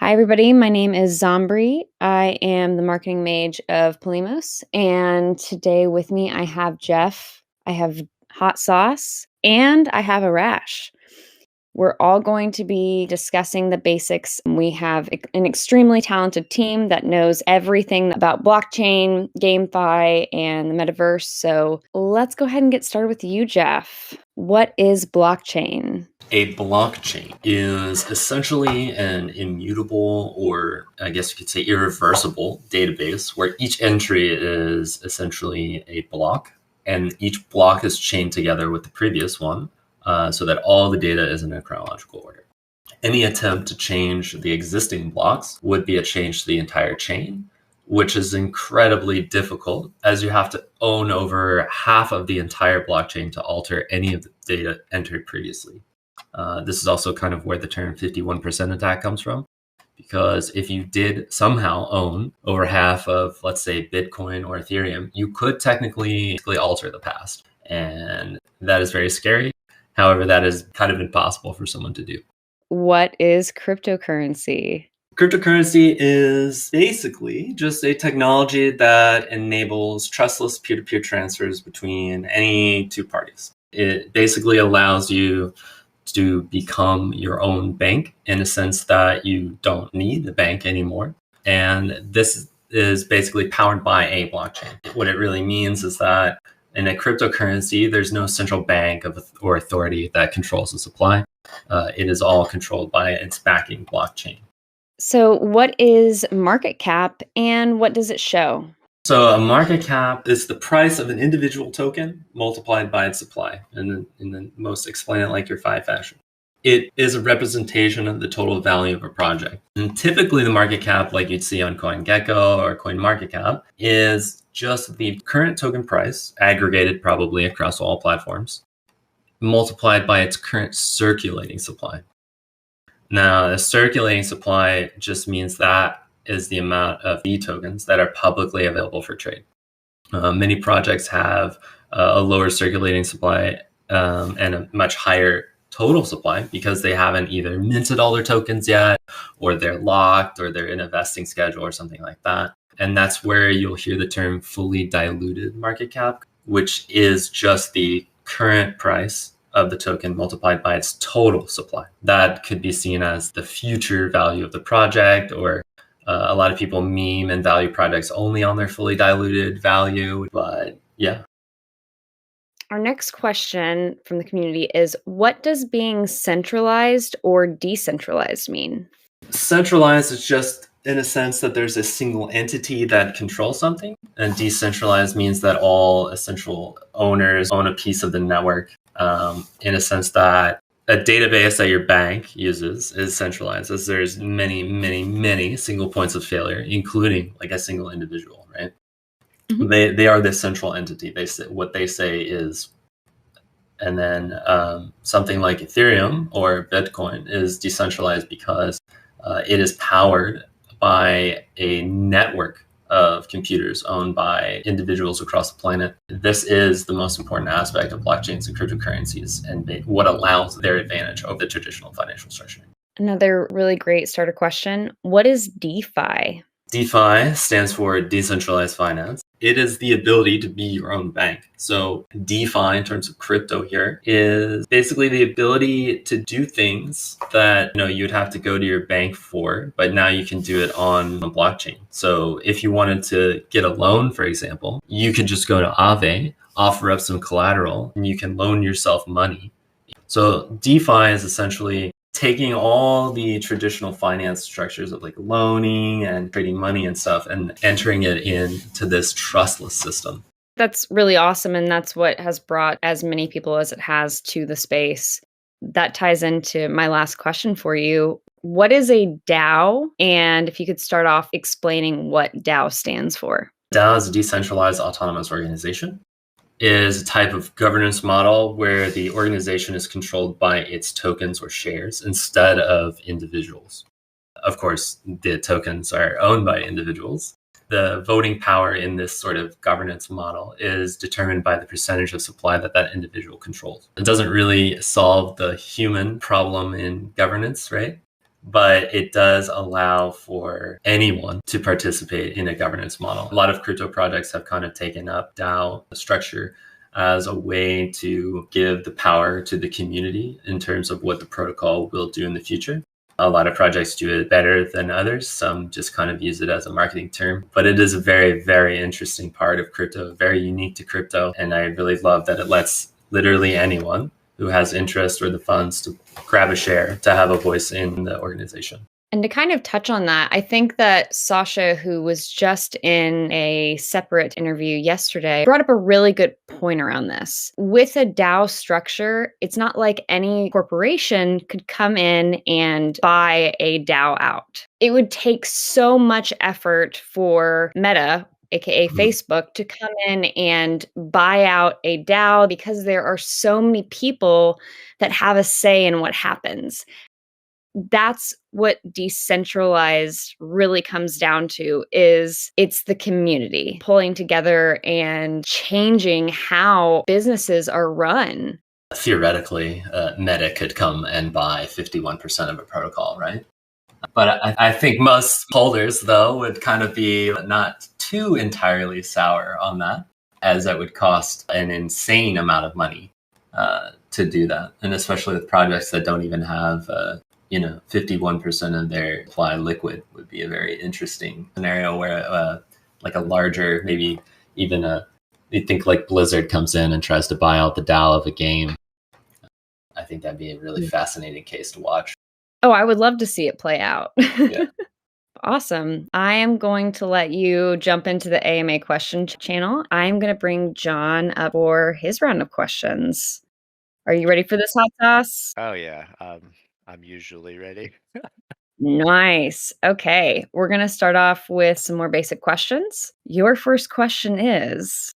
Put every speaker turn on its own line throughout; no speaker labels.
Hi, everybody. My name is Zombri. I am the marketing mage of Polemos. And today with me, I have Jeff, I have hot sauce, and I have a rash. We're all going to be discussing the basics. We have an extremely talented team that knows everything about blockchain, GameFi, and the Metaverse. So let's go ahead and get started with you, Jeff. What is blockchain?
A blockchain is essentially an immutable, or I guess you could say irreversible database where each entry is essentially a block, and each block is chained together with the previous one so that all the data is in a chronological order. Any attempt to change the existing blocks would be a change to the entire chain, which is incredibly difficult as you have to own over half of the entire blockchain to alter any of the data entered previously. This is also kind of where the term 51% attack comes from, because if you did somehow own over half of, let's say, Bitcoin or Ethereum, you could technically alter the past. And that is very scary. However, that is kind of impossible for someone to do.
What is cryptocurrency?
Cryptocurrency is basically just a technology that enables trustless peer-to-peer transfers between any two parties. It basically allows you to become your own bank in a sense that you don't need the bank anymore. And this is basically powered by a blockchain. What it really means is that in a cryptocurrency, there's no central bank or authority that controls the supply. It is all controlled by its backing blockchain.
So, what is market cap and what does it show?
So a market cap is the price of an individual token multiplied by its supply, and in the most explain it like your fi fashion. It is a representation of the total value of a project. And typically the market cap, like you'd see on CoinGecko or CoinMarketCap, is just the current token price, aggregated probably across all platforms, multiplied by its current circulating supply. Now, the circulating supply just means that is the amount of E tokens that are publicly available for trade. Many projects have a lower circulating supply and a much higher total supply because they haven't either minted all their tokens yet, or they're locked, or they're in a vesting schedule or something like that. And that's where you'll hear the term fully diluted market cap, which is just the current price of the token multiplied by its total supply. That could be seen as the future value of the project, or a lot of people meme and value projects only on their fully diluted value, but yeah.
Our next question from the community is, what does being centralized or decentralized mean?
Centralized is just in a sense that there's a single entity that controls something, and decentralized means that all essential owners own a piece of the network, in a sense that a database that your bank uses is centralized, as there's many single points of failure, including like a single individual, right? Mm-hmm. They are this central entity. They say what they say is, and then something like Ethereum or Bitcoin is decentralized because it is powered by a network of computers owned by individuals across the planet. This is the most important aspect of blockchains and cryptocurrencies, and what allows their advantage over the traditional financial structure.
Another really great starter question. What is DeFi?
DeFi stands for decentralized finance. It is the ability to be your own bank. So DeFi, in terms of crypto here, is basically the ability to do things that you'd have to go to your bank for, but now you can do it on a blockchain. So if you wanted to get a loan, for example, you could just go to Aave, offer up some collateral, and you can loan yourself money. So DeFi is essentially taking all the traditional finance structures of like loaning and trading money and stuff and entering it into this trustless system.
That's really awesome. And that's what has brought as many people as it has to the space. That ties into my last question for you. What is a DAO? And if you could start off explaining what DAO stands for.
DAO is a decentralized autonomous organization. Is a type of governance model where the organization is controlled by its tokens or shares instead of individuals. Of course, the tokens are owned by individuals. The voting power in this sort of governance model is determined by the percentage of supply that individual controls. It doesn't really solve the human problem in governance, right? but it does allow for anyone to participate in a governance model. A lot of crypto projects have kind of taken up DAO structure as a way to give the power to the community in terms of what the protocol will do in the future. A lot of projects do it better than others. Some just kind of use it as a marketing term, but it is a very, very interesting part of crypto, very unique to crypto. And I really love that it lets literally anyone who has interest or the funds to grab a share to have a voice in the organization.
And to kind of touch on that, I think that Sasha, who was just in a separate interview yesterday, brought up a really good point around this. With a DAO structure, it's not like any corporation could come in and buy a DAO out. It would take so much effort for Meta, aka Facebook, to come in and buy out a DAO because there are so many people that have a say in what happens. That's what decentralized really comes down to. Is it's the community pulling together and changing how businesses are run.
Theoretically, Meta could come and buy 51% of a protocol, right? But I think most holders, though, would kind of be not too entirely sour on that, as that would cost an insane amount of money to do that. And especially with projects that don't even have 51% of their supply liquid would be a very interesting scenario where like a larger, maybe even you think like Blizzard comes in and tries to buy out the DAO of a game. I think that'd be a really fascinating case to watch.
Oh, I would love to see it play out.
Yeah.
Awesome. I am going to let you jump into the AMA question channel. I'm going to bring John up for his round of questions. Are you ready for this, hot sauce?
Oh yeah, I'm usually ready.
Nice. Okay, we're going to start off with some more basic questions. Your first question is,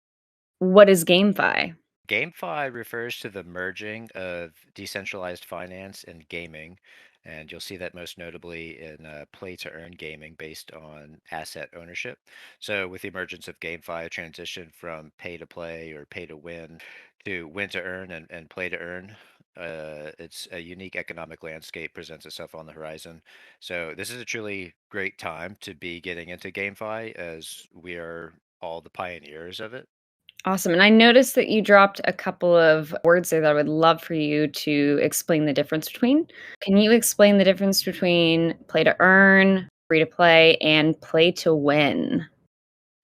what is GameFi?
GameFi refers to the merging of decentralized finance and gaming, and you'll see that most notably in play-to-earn gaming based on asset ownership. So, with the emergence of GameFi, a transition from pay-to-play or pay-to-win to win-to-earn and play-to-earn. It's a unique economic landscape presents itself on the horizon. So, this is a truly great time to be getting into GameFi as we are all the pioneers of it.
Awesome. And I noticed that you dropped a couple of words there that I would love for you to explain the difference between. Can you explain the difference between play to earn, free to play, and play to win?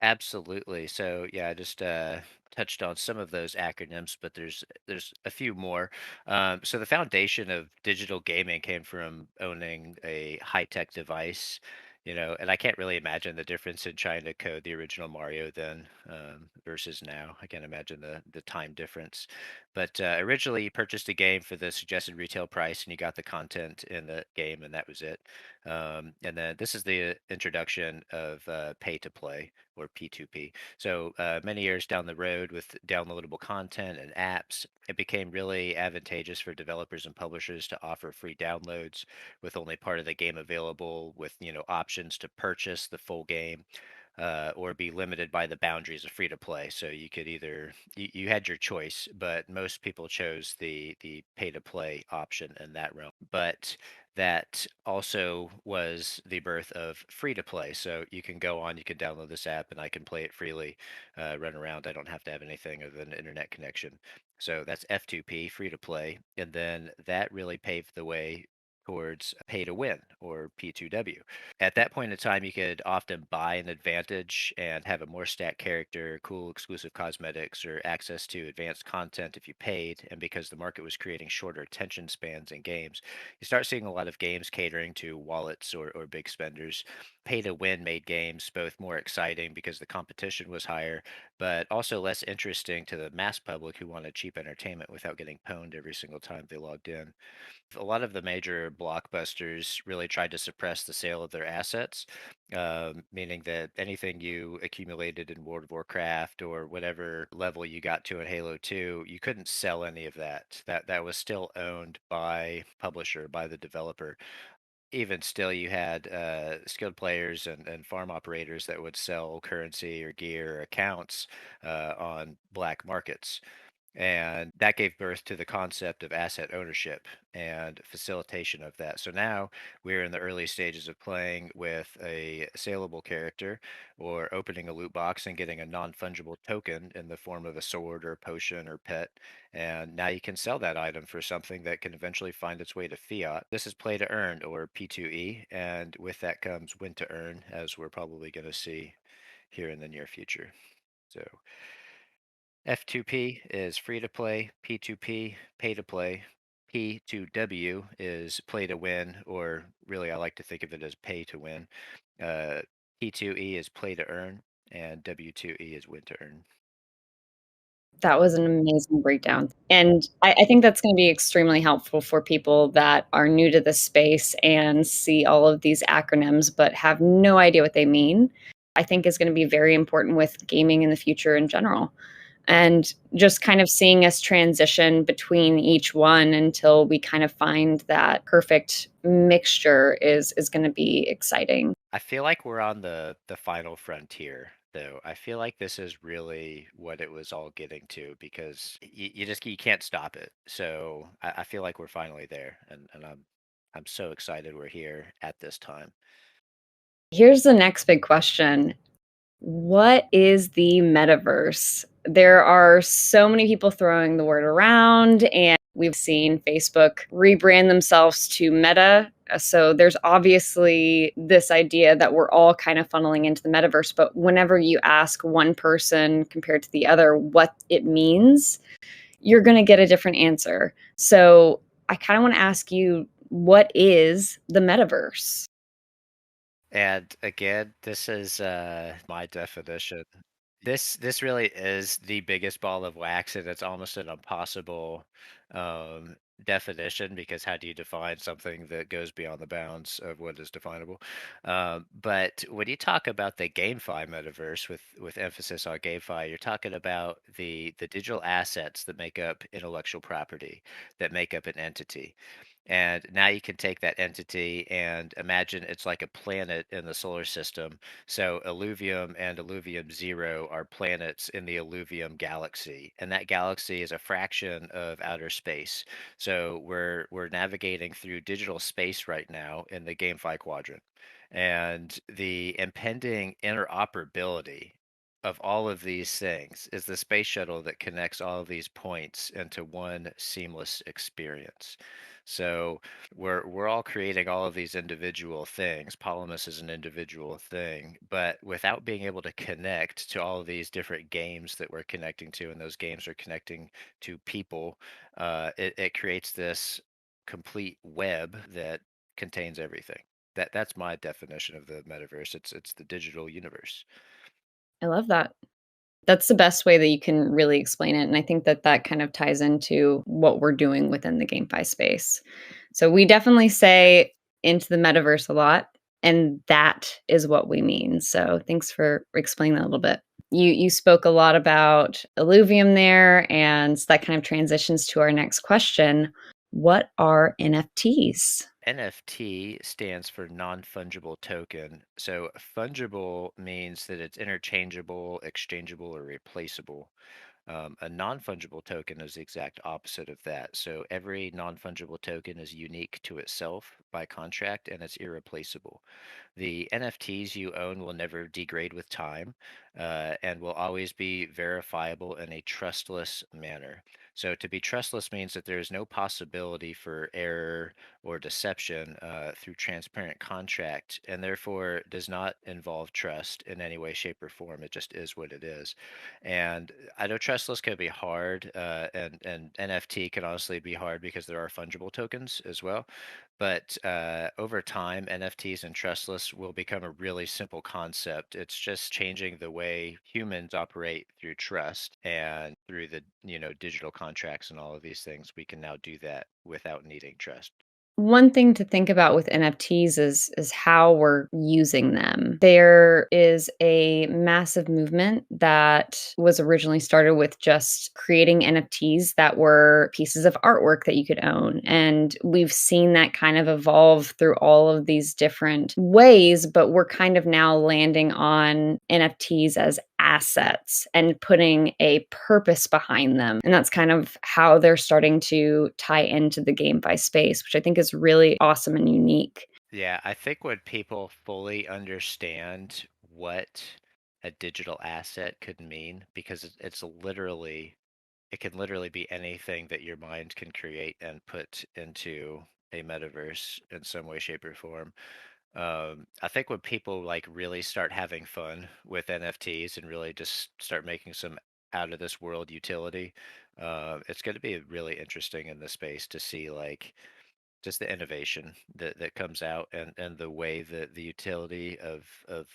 Absolutely. So yeah, I just touched on some of those acronyms, but there's a few more. So the foundation of digital gaming came from owning a high tech device, and I can't really imagine the difference in trying to code the original Mario then versus now. I can't imagine the time difference. But originally, you purchased a game for the suggested retail price, and you got the content in the game, and that was it. And then this is the introduction of pay to play or P2P. So many years down the road with downloadable content and apps, it became really advantageous for developers and publishers to offer free downloads with only part of the game available, with options to purchase the full game. Or be limited by the boundaries of free to play. So you could either you had your choice, but most people chose the pay to play option in that realm. But that also was the birth of free to play. So you can go on, you can download this app, and I can play it freely, run around. I don't have to have anything other than an internet connection. So that's F2P, free to play. And then that really paved the way towards pay to win or P2W. At that point in time, you could often buy an advantage and have a more stacked character, cool exclusive cosmetics, or access to advanced content if you paid. And because the market was creating shorter attention spans in games, you start seeing a lot of games catering to wallets or big spenders. Pay to win made games both more exciting because the competition was higher, but also less interesting to the mass public who wanted cheap entertainment without getting pwned every single time they logged in. A lot of the major blockbusters really tried to suppress the sale of their assets, meaning that anything you accumulated in World of Warcraft or whatever level you got to in Halo 2, you couldn't sell any of that. That was still owned by publisher, by the developer. Even still, you had skilled players and farm operators that would sell currency or gear or accounts on black markets. And that gave birth to the concept of asset ownership and facilitation of that. So now we're in the early stages of playing with a saleable character or opening a loot box and getting a non-fungible token in the form of a sword or potion or pet. And now you can sell that item for something that can eventually find its way to fiat. This is play to earn, or P2E. And with that comes win to earn, as we're probably going to see here in the near future. So F2P is free to play, P2P pay to play, P2W is play to win, or really I like to think of it as pay to win. Uh, P2E is play to earn, and W2E is win to earn.
That was an amazing breakdown. And I think that's going to be extremely helpful for people that are new to this space and see all of these acronyms but have no idea what they mean. I think is going to be very important with gaming in the future in general. And just kind of seeing us transition between each one until we kind of find that perfect mixture is going to be exciting.
I feel like we're on the final frontier, though. I feel like this is really what it was all getting to because you can't stop it. So I feel like we're finally there, and I'm so excited we're here at this time.
Here's the next big question. What is the metaverse? There are so many people throwing the word around, and we've seen Facebook rebrand themselves to Meta. So there's obviously this idea that we're all kind of funneling into the metaverse. But whenever you ask one person compared to the other what it means, you're going to get a different answer. So I kind of want to ask you, what is the metaverse?
And again, this is my definition. This really is the biggest ball of wax, and it's almost an impossible um, definition because how do you define something that goes beyond the bounds of what is definable? But when you talk about the GameFi metaverse, with emphasis on GameFi, you're talking about the digital assets that make up intellectual property, that make up an entity. And now you can take that entity and imagine it's like a planet in the solar system. So Illuvium and Illuvium Zero are planets in the Illuvium galaxy, and that galaxy is a fraction of outer space. So we're navigating through digital space right now in the GameFi quadrant, and the impending interoperability of all of these things is the space shuttle that connects all of these points into one seamless experience. So we're all creating all of these individual things. Polemos is an individual thing, but without being able to connect to all of these different games that we're connecting to, and those games are connecting to people, it creates this complete web that contains everything. That's my definition of the metaverse. It's the digital universe.
I love that. That's the best way that you can really explain it, and I think that that kind of ties into what we're doing within the GameFi space. So we definitely say into the metaverse a lot, and that is what we mean. So thanks for explaining that a little bit. You spoke a lot about Illuvium there, and so that kind of transitions to our next question. What are NFTs?
NFT stands for non-fungible token. So fungible means that it's interchangeable, exchangeable, or replaceable. A non-fungible token is the exact opposite of that. So every non-fungible token is unique to itself by contract, and it's irreplaceable. The NFTs you own will never degrade with time, and will always be verifiable in a trustless manner. So to be trustless means that there is no possibility for error or deception through transparent contract, and therefore does not involve trust in any way, shape, or form. It just is what it is. And I know trustless can be hard, and NFT can honestly be hard because there are fungible tokens as well. But over time, NFTs and trustless will become a really simple concept. It's just changing the way humans operate through trust, and through the digital contracts and all of these things. We can now do that without needing trust.
One thing to think about with NFTs is how we're using them. There is a massive movement that was originally started with just creating NFTs that were pieces of artwork that you could own. And we've seen that kind of evolve through all of these different ways, but we're kind of now landing on NFTs as assets and putting a purpose behind them. And that's kind of how they're starting to tie into the GameFi space, which I think is really awesome and unique.
Yeah, I think when people fully understand what a digital asset could mean, because it's literally, it can literally be anything that your mind can create and put into a metaverse in some way, shape, or form. I think when people like really start having fun with NFTs and really just start making some out of this world utility, it's going to be really interesting in the space to see like just the innovation that comes out and the way that the utility of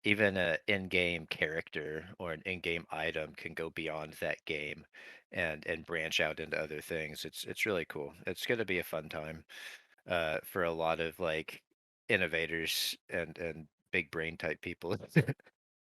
even a in-game character or an in-game item can go beyond that game and branch out into other things. It's really cool. It's going to be a fun time for a lot of like innovators and big brain type people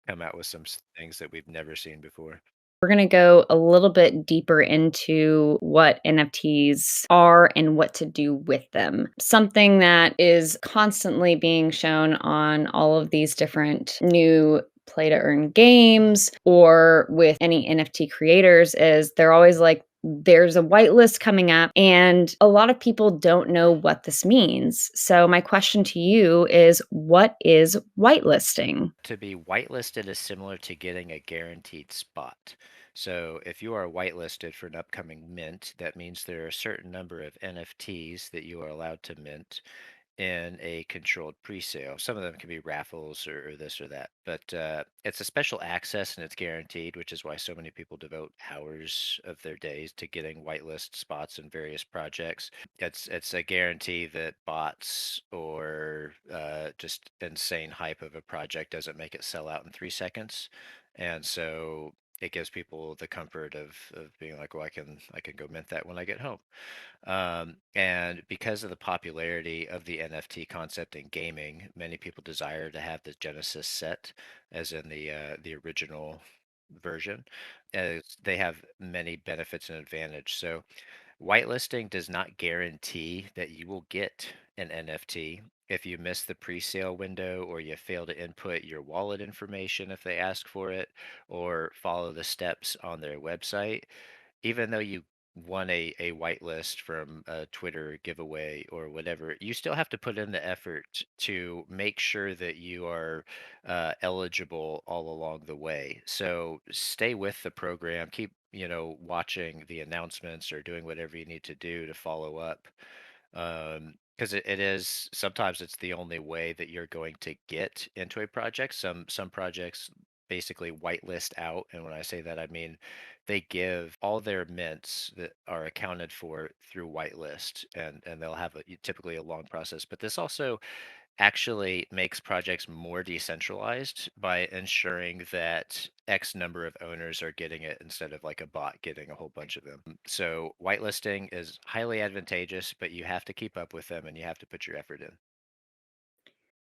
come out with some things that we've never seen before.
We're going to go a little bit deeper into what NFTs are and what to do with them. Something that is constantly being shown on all of these different new play to earn games or with any NFT creators is they're always like, there's a whitelist coming up, and a lot of people don't know what this means. So, my question to you is what is whitelisting?
To be whitelisted is similar to getting a guaranteed spot. So if you are whitelisted for an upcoming mint, that means there are a certain number of NFTs that you are allowed to mint in a controlled pre-sale. Some of them can be raffles or this or that, but it's a special access and it's guaranteed, which is why so many people devote hours of their days to getting whitelist spots in various projects. It's a guarantee that bots or just insane hype of a project doesn't make it sell out in 3 seconds, and so it gives people the comfort of being like, well, I can go mint that when I get home. And because of the popularity of the NFT concept in gaming, many people desire to have the Genesis set, as in the original version, as they have many benefits and advantage. So whitelisting does not guarantee that you will get an NFT. If you miss the pre-sale window or you fail to input your wallet information if they ask for it, or follow the steps on their website, even though you won a whitelist from a Twitter giveaway or whatever, you still have to put in the effort to make sure that you are eligible all along the way. So stay with the program, keep, watching the announcements or doing whatever you need to do to follow up. Because it is sometimes it's the only way that you're going to get into a project. Some projects basically whitelist out, and when I say that, I mean they give all their mints that are accounted for through whitelist, and they'll have typically a long process. But this also actually makes projects more decentralized by ensuring that X number of owners are getting it instead of like a bot getting a whole bunch of them. So whitelisting is highly advantageous, but you have to keep up with them and you have to put your effort in.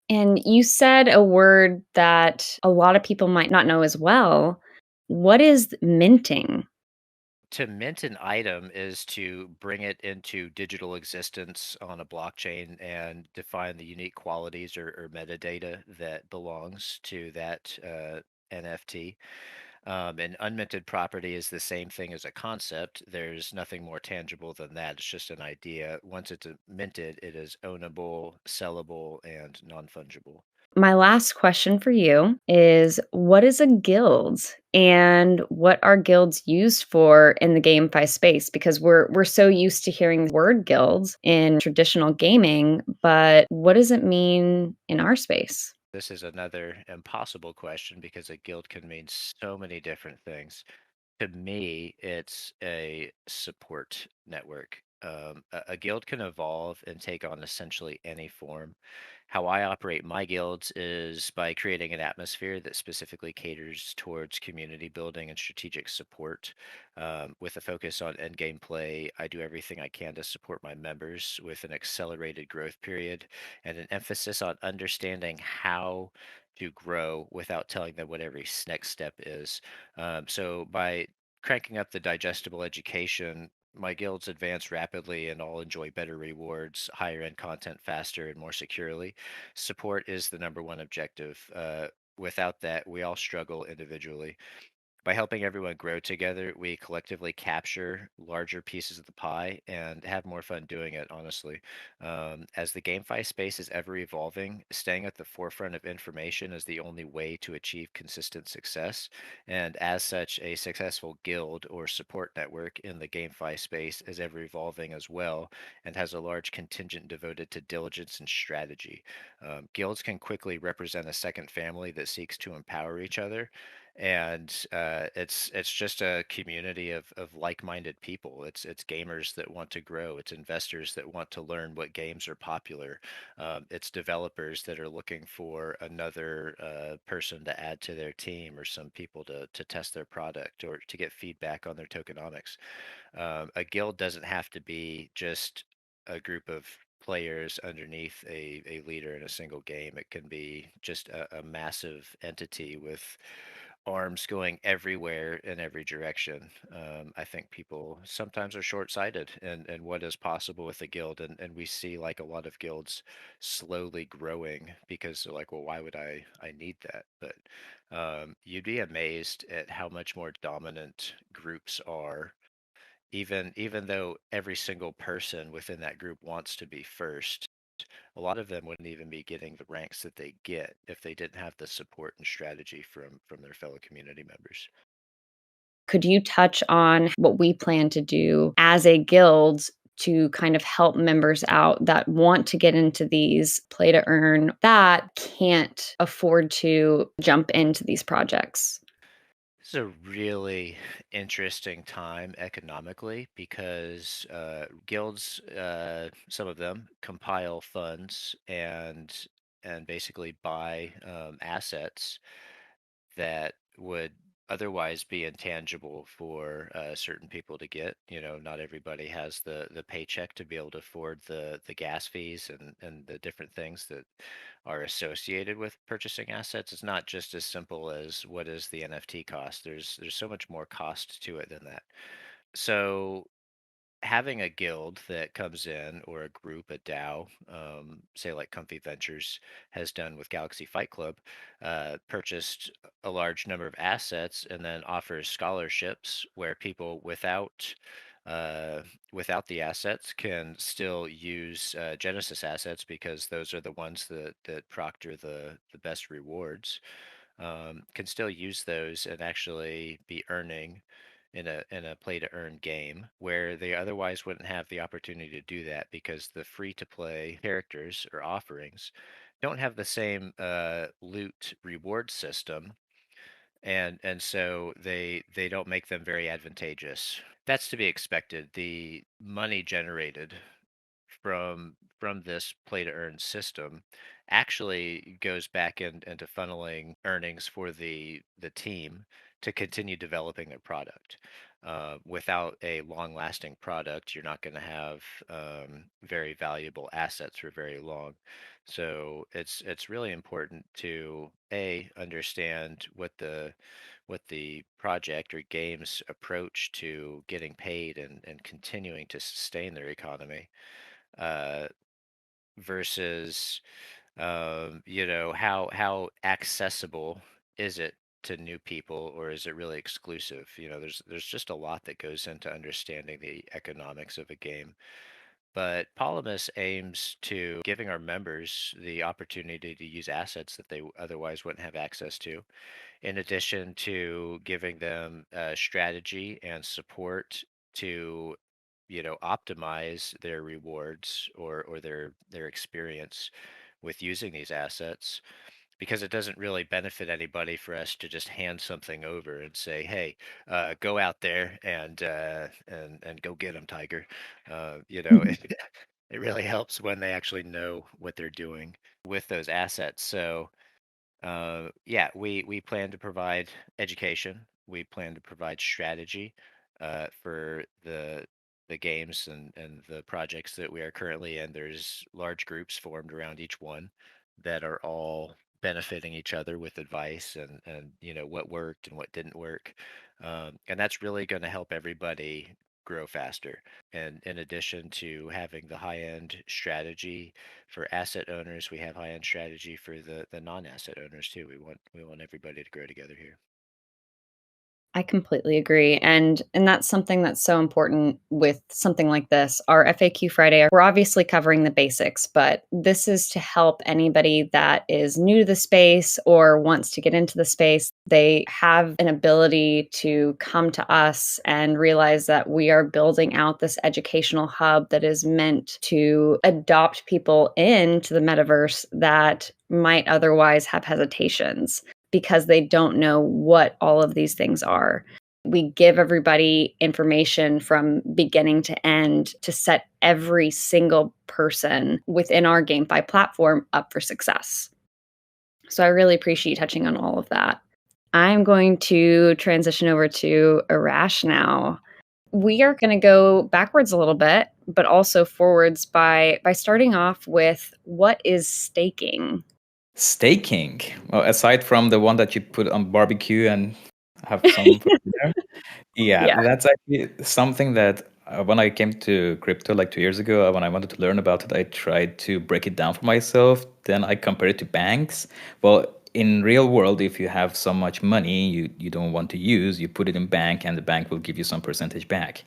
And you said a word that a lot of people might not know as well. What is minting?
To mint an item is to bring it into digital existence on a blockchain and define the unique qualities or metadata that belongs to that NFT. An unminted property is the same thing as a concept. There's nothing more tangible than that. It's just an idea. Once it's minted, it is ownable, sellable, and non fungible.
My last question for you is what is a guild and what are guilds used for in the GameFi space? Because we're so used to hearing the word guilds in traditional gaming, but what does it mean in our space?
This is another impossible question because a guild can mean so many different things. To me, it's a support network. A guild can evolve and take on essentially any form. How I operate my guilds is by creating an atmosphere that specifically caters towards community building and strategic support. With a focus on end game play, I do everything I can to support my members with an accelerated growth period and an emphasis on understanding how to grow without telling them what every next step is. So by cranking up the digestible education, my guilds advance rapidly and all enjoy better rewards, higher end content faster and more securely. Support is the number one objective. without that, we all struggle individually. By helping everyone grow together, we collectively capture larger pieces of the pie and have more fun doing it, honestly. As the GameFi space is ever evolving, staying at the forefront of information is the only way to achieve consistent success. And as such, a successful guild or support network in the GameFi space is ever evolving as well and has a large contingent devoted to diligence and strategy. Guilds can quickly represent a second family that seeks to empower each other, and it's just a community of like-minded people. It's gamers that want to grow. It's investors that want to learn what games are popular. It's developers that are looking for another person to add to their team, or some people to test their product or to get feedback on their tokenomics. A guild doesn't have to be just a group of players underneath a leader in a single game. It can be just a massive entity with arms going everywhere in every direction. I think people sometimes are short-sighted in what is possible with a guild, and we see like a lot of guilds slowly growing because they're like, well, why would I need that? But you'd be amazed at how much more dominant groups are, even though every single person within that group wants to be first. A lot of them wouldn't even be getting the ranks that they get if they didn't have the support and strategy from their fellow community members.
Could you touch on what we plan to do as a guild to kind of help members out that want to get into these play to earn that can't afford to jump into these projects?
This is a really interesting time economically because guilds, some of them compile funds and basically buy assets that would otherwise be intangible for certain people to get. You know, not everybody has the paycheck to be able to afford the gas fees and the different things that are associated with purchasing assets. It's not just as simple as what is the NFT cost. There's so much more cost to it than that. So having a guild that comes in, or a group, a DAO, say like Comfy Ventures has done with Galaxy Fight Club, purchased a large number of assets and then offers scholarships where people uh, without the assets can still use Genesis assets, because those are the ones that proctor the best rewards. Can still use those and actually be earning in a play to earn game where they otherwise wouldn't have the opportunity to do that, because the free to play characters or offerings don't have the same loot reward system, and so they don't make them very advantageous. That's to be expected. The money generated from this play to earn system actually goes back into funneling earnings for the team to continue developing their product. Without a long lasting product, you're not going to have very valuable assets for very long. So it's really important to understand what the project or game's approach to getting paid and continuing to sustain their economy, uh, versus how accessible is it to new people, or is it really exclusive? There's just a lot that goes into understanding the economics of a game. But Polemos aims to giving our members the opportunity to use assets that they otherwise wouldn't have access to, in addition to giving them strategy and support to optimize their rewards, or their experience with using these assets, because it doesn't really benefit anybody for us to just hand something over and say, hey, go out there and go get them, tiger. It really helps when they actually know what they're doing with those assets. So yeah, we plan to provide education. We plan to provide strategy for the games and the projects that we are currently in. There's large groups formed around each one that are all benefiting each other with advice and what worked and what didn't work. And that's really going to help everybody grow faster. And in addition to having the high-end strategy for asset owners, we have high-end strategy for the non-asset owners too. We want everybody to grow together here.
I completely agree. And that's something that's so important with something like this. Our FAQ Friday, we're obviously covering the basics, but this is to help anybody that is new to the space or wants to get into the space. They have an ability to come to us and realize that we are building out this educational hub that is meant to adopt people into the metaverse that might otherwise have hesitations, because they don't know what all of these things are. We give everybody information from beginning to end to set every single person within our GameFi platform up for success. So I really appreciate you touching on all of that. I'm going to transition over to Arash now. We are going to go backwards a little bit, but also forwards by starting off with, what is staking?
Staking. Well, aside from the one that you put on barbecue and have some food there,
Yeah.
that's actually something that when I came to crypto like 2 years ago, when I wanted to learn about it, I tried to break it down for myself. Then I compared it to banks. Well, in real world, if you have so much money you don't want to use, you put it in bank and the bank will give you some percentage back.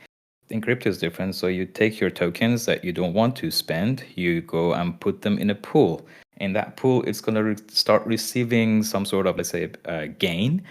In crypto is different. So you take your tokens that you don't want to spend, you go and put them in a pool. In that pool, it's going to start receiving some sort of, let's say, gain.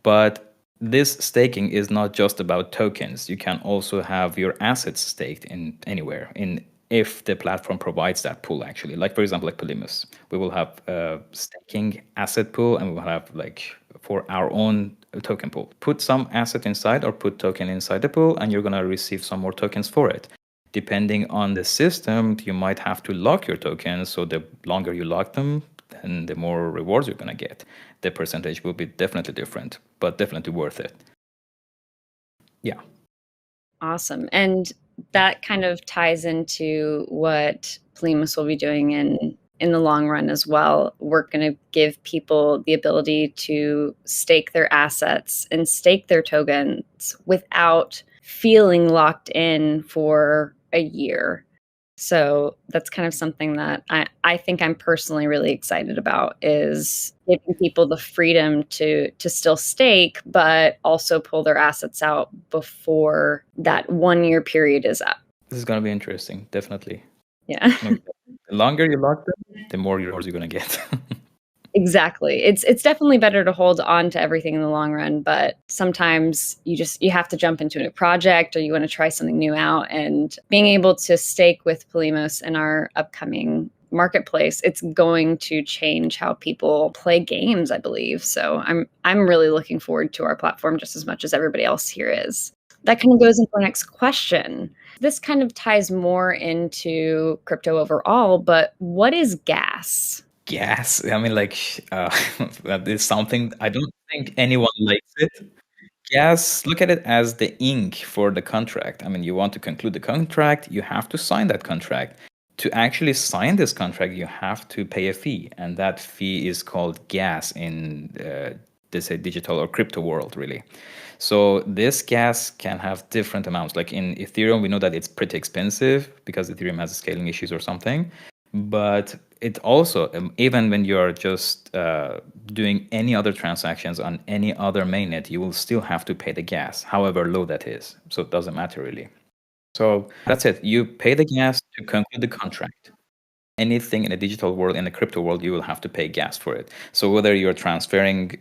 But this staking is not just about tokens. You can also have your assets staked in anywhere, in if the platform provides that pool, actually. Like, for example, like Polemos. We will have a staking asset pool, and we will have, like, for our own token pool. Put some asset inside or put token inside the pool, and you're going to receive some more tokens for it. Depending on the system, you might have to lock your tokens. So the longer you lock them, then the more rewards you're going to get. The percentage will be definitely different, but definitely worth it. Yeah.
Awesome. And that kind of ties into what Polemos will be doing in the long run as well. We're going to give people the ability to stake their assets and stake their tokens without feeling locked in for a year. So that's kind of something that I think I'm personally really excited about, is giving people the freedom to still stake, but also pull their assets out before that 1 year period is up.
This is going to be interesting, definitely.
Yeah.
The longer you lock them, the more rewards you're going to get.
Exactly. It's definitely better to hold on to everything in the long run, but sometimes you have to jump into a new project, or you want to try something new out. And being able to stake with Polemos in our upcoming marketplace, it's going to change how people play games, I believe. So I'm really looking forward to our platform just as much as everybody else here is. That kind of goes into our next question. This kind of ties more into crypto overall, but what is gas?
Gas. I mean, like, that is something I don't think anyone likes it. Gas, look at it as the ink for the contract. I mean, you want to conclude the contract, you have to sign that contract. To actually sign this contract, you have to pay a fee, and that fee is called gas in this digital or crypto world, really. So this gas can have different amounts. Like in Ethereum, we know that it's pretty expensive because Ethereum has scaling issues or something. But it also, even when you're just doing any other transactions on any other mainnet, you will still have to pay the gas, however low that is. So it doesn't matter really. So that's it. You pay the gas to conclude the contract. Anything in the digital world, in the crypto world, you will have to pay gas for it. So whether you're transferring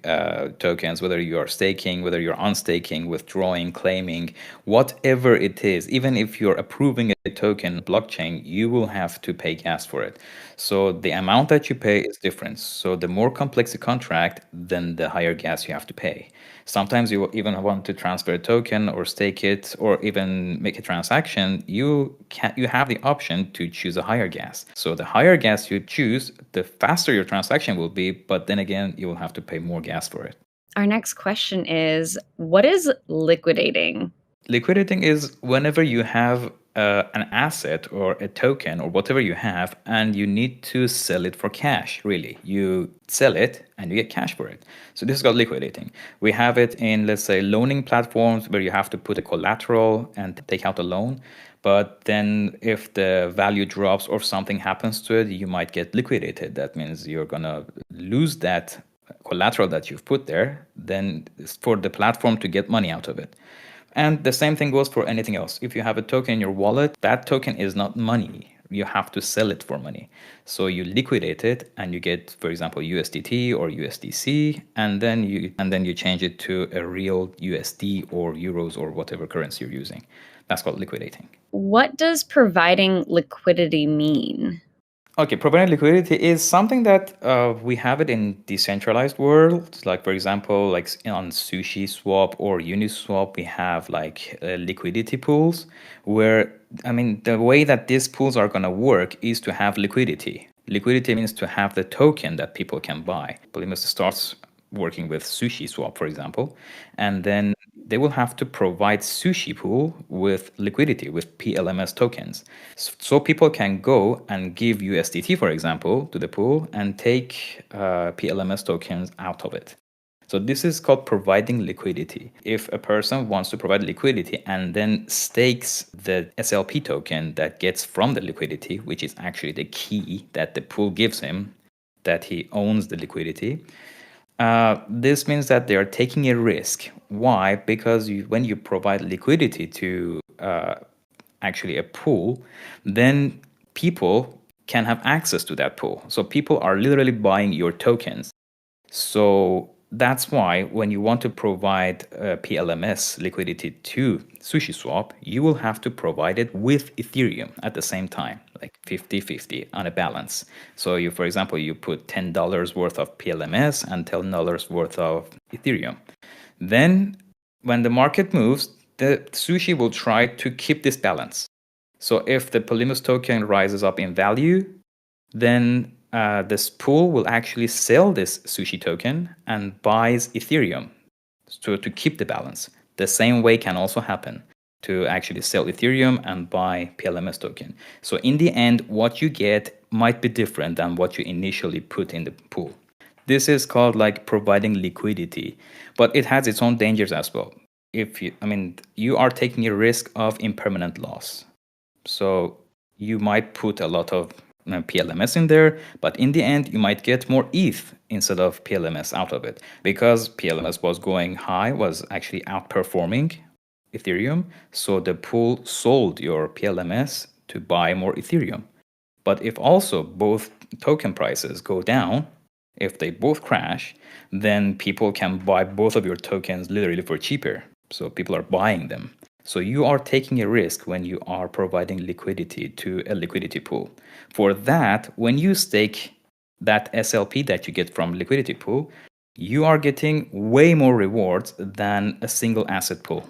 tokens, whether you're staking, whether you're unstaking, withdrawing, claiming, whatever it is, even if you're approving a token blockchain, you will have to pay gas for it. So the amount that you pay is different. So the more complex the contract, then the higher gas you have to pay. Sometimes you even want to transfer a token or stake it or even make a transaction. You have the option to choose a higher gas. So the higher gas you choose, the faster your transaction will be. But then again, you will have to pay more gas for it.
Our next question is, what is liquidating?
Liquidating is whenever you have an asset or a token or whatever you have, and you need to sell it for cash, really. You sell it and you get cash for it. So this is called liquidating. We have it in, let's say, loaning platforms where you have to put a collateral and take out a loan. But then if the value drops or something happens to it, you might get liquidated. That means you're going to lose that collateral that you've put there, then it's for the platform to get money out of it. And the same thing goes for anything else. If you have a token in your wallet, that token is not money. You have to sell it for money. So you liquidate it and you get, for example, USDT or USDC, and then you change it to a real USD or euros or whatever currency you're using. That's called liquidating.
What does providing liquidity mean?
Okay, providing liquidity is something that we have it in decentralized worlds. Like, for example, like on SushiSwap or Uniswap, we have like liquidity pools where, I mean, the way that these pools are going to work is to have liquidity. Liquidity means to have the token that people can buy. Polemos starts working with SushiSwap, for example, and then they will have to provide Sushi Pool with liquidity, with PLMS tokens. So people can go and give USDT, for example, to the pool and take PLMS tokens out of it. So this is called providing liquidity. If a person wants to provide liquidity and then stakes the SLP token that gets from the liquidity, which is actually the key that the pool gives him, that he owns the liquidity, this means that they are taking a risk. Why? Because when you provide liquidity to actually a pool, then people can have access to that pool. So people are literally buying your tokens. So that's why when you want to provide PLMS liquidity to SushiSwap, you will have to provide it with Ethereum at the same time, like 50-50 on a balance. So you, for example, you put $10 worth of PLMS and $10 worth of Ethereum. Then when the market moves, the Sushi will try to keep this balance. So if the Polemos token rises up in value, then this pool will actually sell this Sushi token and buys Ethereum to keep the balance. The same way can also happen to actually sell Ethereum and buy PLMS token. So in the end, what you get might be different than what you initially put in the pool. This is called like providing liquidity, but it has its own dangers as well. You are taking a risk of impermanent loss. So you might put a lot of PLMS in there, but in the end, you might get more ETH instead of PLMS out of it because PLMS was going high, was actually outperforming Ethereum. So the pool sold your PLMS to buy more Ethereum. But if also both token prices go down, if they both crash, then people can buy both of your tokens literally for cheaper. So people are buying them. So you are taking a risk when you are providing liquidity to a liquidity pool. For that, when you stake that SLP that you get from liquidity pool, you are getting way more rewards than a single asset pool.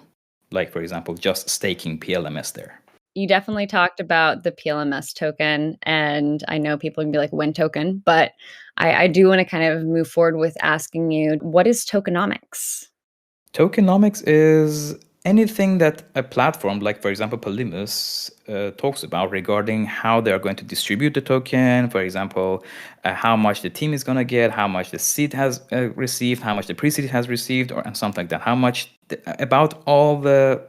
Like, for example, just staking PLMS there.
You definitely talked about the PLMS token, and I know people can be like, when token, but I do want to kind of move forward with asking you, what is tokenomics?
Tokenomics is anything that a platform like, for example, Polemos talks about regarding how they are going to distribute the token. For example, how much the team is going to get, how much the seed has received, how much the pre-seed has received, or something like that. How much about all the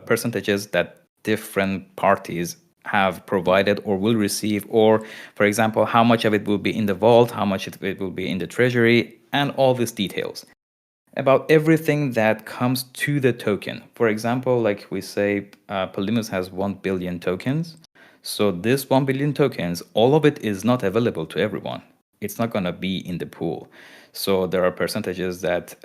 percentages that different parties have provided or will receive, or for example, how much of it will be in the vault, how much it will be in the treasury, and all these details about everything that comes to the token. For example, like we say, Polemos has 1 billion tokens. So this 1 billion tokens, all of it is not available to everyone. It's not going to be in the pool. So there are percentages that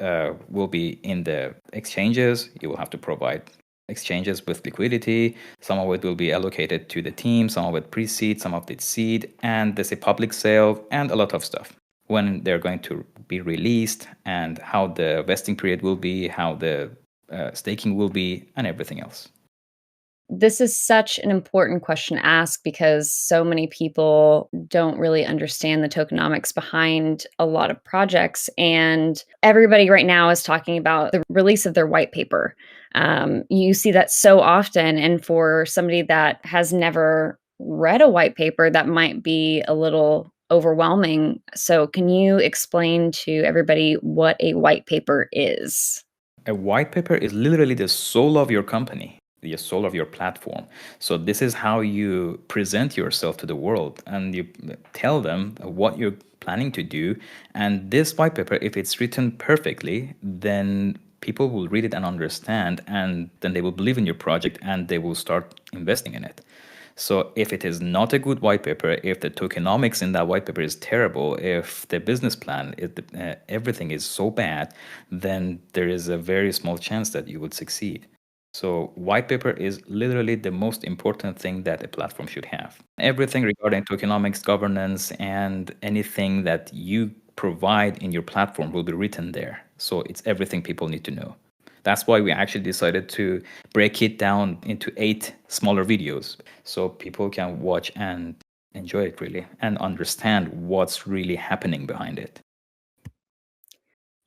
will be in the exchanges. You will have to provide exchanges with liquidity. Some of it will be allocated to the team, some of it pre-seed, some of it seed, and there's a public sale and a lot of stuff. When they're going to be released and how the vesting period will be, how the staking will be, and everything else.
This is such an important question to ask because so many people don't really understand the tokenomics behind a lot of projects. And everybody right now is talking about the release of their white paper. You see that so often. And for somebody that has never read a white paper, that might be a little overwhelming. So, can you explain to everybody what a white paper is?
A white paper is literally the soul of your company, the soul of your platform. So this is how you present yourself to the world, and you tell them what you're planning to do. And this white paper, if it's written perfectly, then people will read it and understand, and then they will believe in your project and they will start investing in it. So if it is not a good white paper, if the tokenomics in that white paper is terrible, if the business plan, everything is so bad, then there is a very small chance that you would succeed. So white paper is literally the most important thing that a platform should have. Everything regarding tokenomics, governance, and anything that you provide in your platform will be written there. So it's everything people need to know. That's why we actually decided to break it down into 8 smaller videos so people can watch and enjoy it really and understand what's really happening behind it.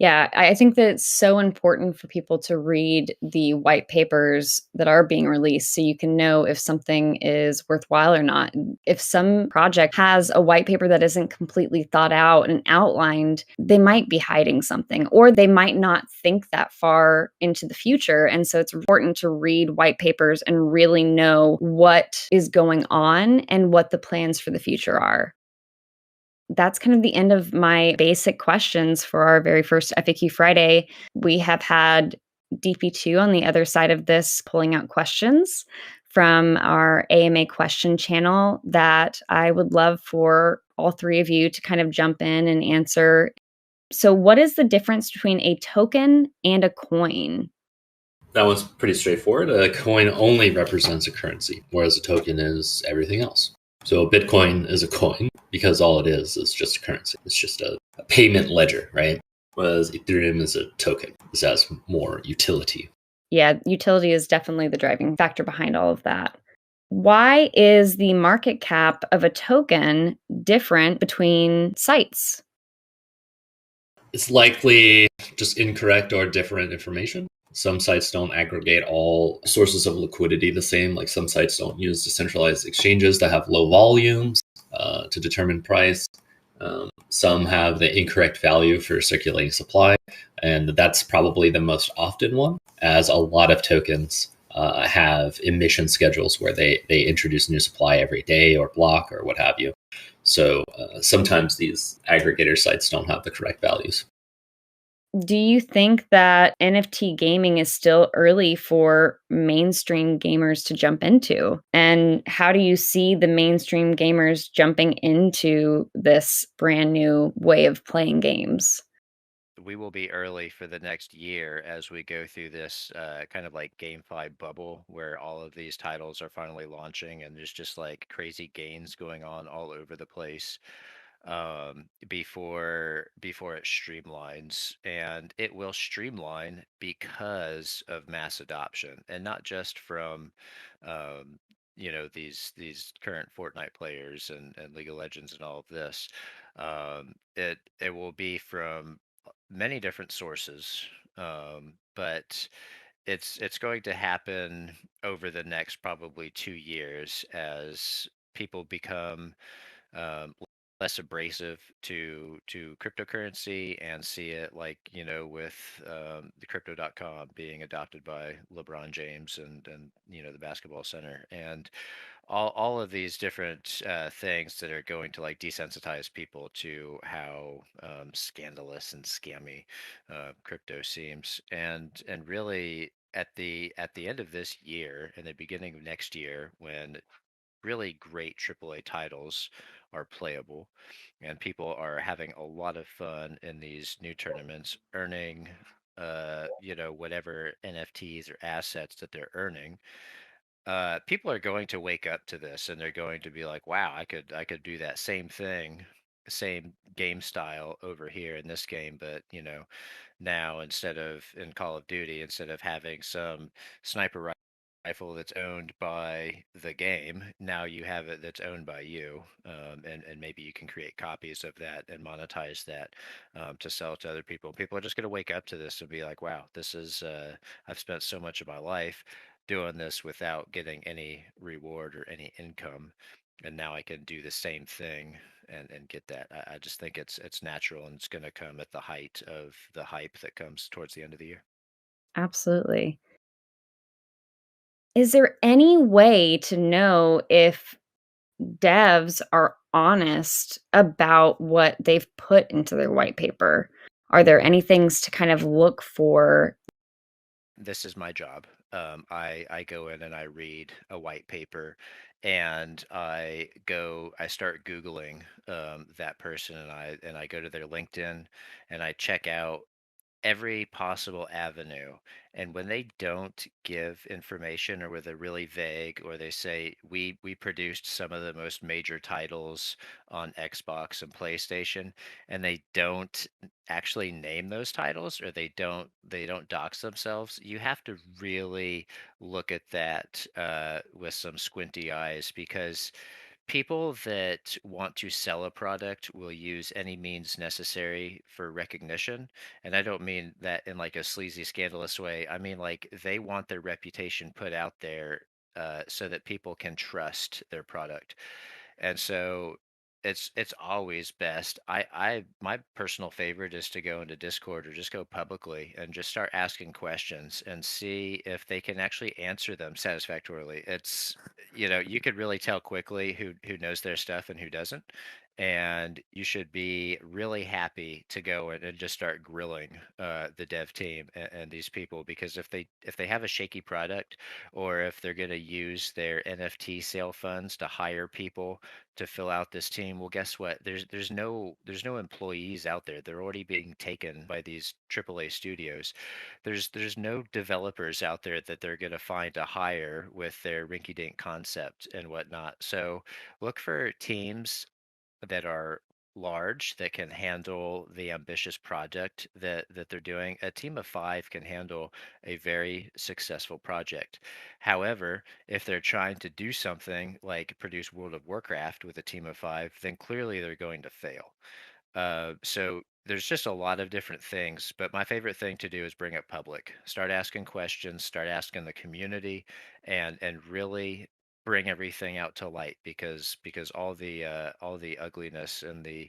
Yeah, I think that it's so important for people to read the white papers that are being released so you can know if something is worthwhile or not. If some project has a white paper that isn't completely thought out and outlined, they might be hiding something, or they might not think that far into the future. And so it's important to read white papers and really know what is going on and what the plans for the future are. That's kind of the end of my basic questions for our very first FAQ Friday. We have had DP2 on the other side of this pulling out questions from our AMA question channel that I would love for all three of you to kind of jump in and answer. So, what is the difference between a token and a coin?
That one's pretty straightforward. A coin only represents a currency, whereas a token is everything else. So a Bitcoin is a coin because all it is just a currency. It's just a payment ledger, right? Whereas Ethereum is a token. This has more utility.
Yeah, utility is definitely the driving factor behind all of that. Why is the market cap of a token different between sites?
It's likely just incorrect or different information. Some sites don't aggregate all sources of liquidity the same. Like some sites don't use decentralized exchanges that have low volumes to determine price. Some have the incorrect value for circulating supply. And that's probably the most often one, as a lot of tokens have emission schedules where they introduce new supply every day or block or what have you. So sometimes these aggregator sites don't have the correct values.
Do you think that NFT gaming is still early for mainstream gamers to jump into? And how do you see the mainstream gamers jumping into this brand new way of playing games?
We will be early for the next year as we go through this kind of like GameFi bubble where all of these titles are finally launching and there's just like crazy gains going on all over the place before it streamlines, and it will streamline because of mass adoption and not just from these current Fortnite players and League of Legends and all of this. It will be from many different sources, but it's going to happen over the next probably 2 years as people become um, less abrasive to cryptocurrency and see it like with the crypto.com being adopted by LeBron James and the basketball center and all of these different things that are going to like desensitize people to how scandalous and scammy crypto seems and really at the end of this year and the beginning of next year when really great AAA titles are playable, and people are having a lot of fun in these new tournaments, earning, whatever NFTs or assets that they're earning. People are going to wake up to this, and they're going to be like, "Wow, I could do that same thing." Same game style over here in this game, but now instead of in Call of Duty, instead of having some sniper rifle that's owned by the game. Now you have it that's owned by you, and maybe you can create copies of that and monetize that to sell to other people. People are just going to wake up to this and be like, "Wow, this is I've spent so much of my life doing this without getting any reward or any income, and now I can do the same thing and get that." I just think it's natural, and it's going to come at the height of the hype that comes towards the end of the year.
Absolutely. Is there any way to know if devs are honest about what they've put into their white paper? Are there any things to kind of look for?
This is my job. I go in and I read a white paper, and I start Googling that person, and I go to their LinkedIn, and I check out every possible avenue. And when they don't give information, or where they're really vague, or they say we produced some of the most major titles on Xbox and PlayStation, and they don't actually name those titles, or they don't dox themselves, you have to really look at that with some squinty eyes, because people that want to sell a product will use any means necessary for recognition. And I don't mean that in like a sleazy, scandalous way. I mean, like, they want their reputation put out there so that people can trust their product. And so it's always best. My personal favorite is to go into Discord or just go publicly and just start asking questions and see if they can actually answer them satisfactorily. It's, you could really tell quickly who knows their stuff and who doesn't. And you should be really happy to go in and just start grilling the dev team and these people, because if they have a shaky product, or if they're going to use their NFT sale funds to hire people to fill out this team, well, guess what? There's no employees out there. They're already being taken by these AAA studios. There's no developers out there that they're going to find to hire with their rinky-dink concept and whatnot. So look for teams that are large, that can handle the ambitious project that they're doing. A team of 5 can handle a very successful project. However, if they're trying to do something like produce World of Warcraft with a team of 5, then clearly they're going to fail. So there's just a lot of different things, but my favorite thing to do is bring it public. Start asking questions, start asking the community, and really bring everything out to light, because all the ugliness and the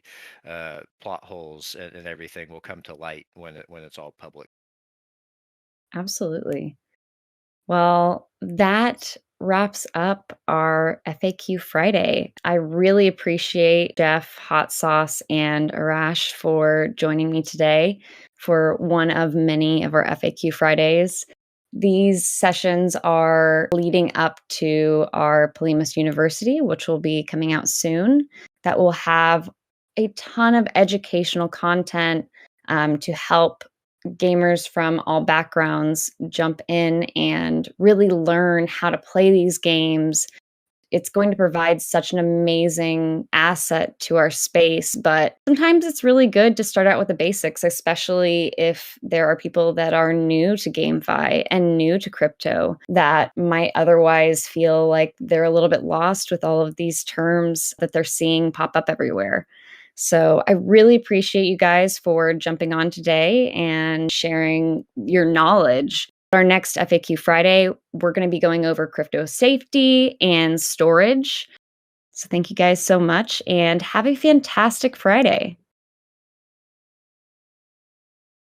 plot holes and everything will come to light when it's all public.
Absolutely. Well, that wraps up our FAQ Friday. I really appreciate Jeff, Hot Sauce, and Arash for joining me today for one of many of our FAQ Fridays. These sessions are leading up to our Polemos University, which will be coming out soon, that will have a ton of educational content to help gamers from all backgrounds jump in and really learn how to play these games. It's going to provide such an amazing asset to our space, but sometimes it's really good to start out with the basics, especially if there are people that are new to GameFi and new to crypto that might otherwise feel like they're a little bit lost with all of these terms that they're seeing pop up everywhere. So I really appreciate you guys for jumping on today and sharing your knowledge. Our next FAQ Friday, we're going to be going over crypto safety and storage. So thank you guys so much, and have a fantastic Friday.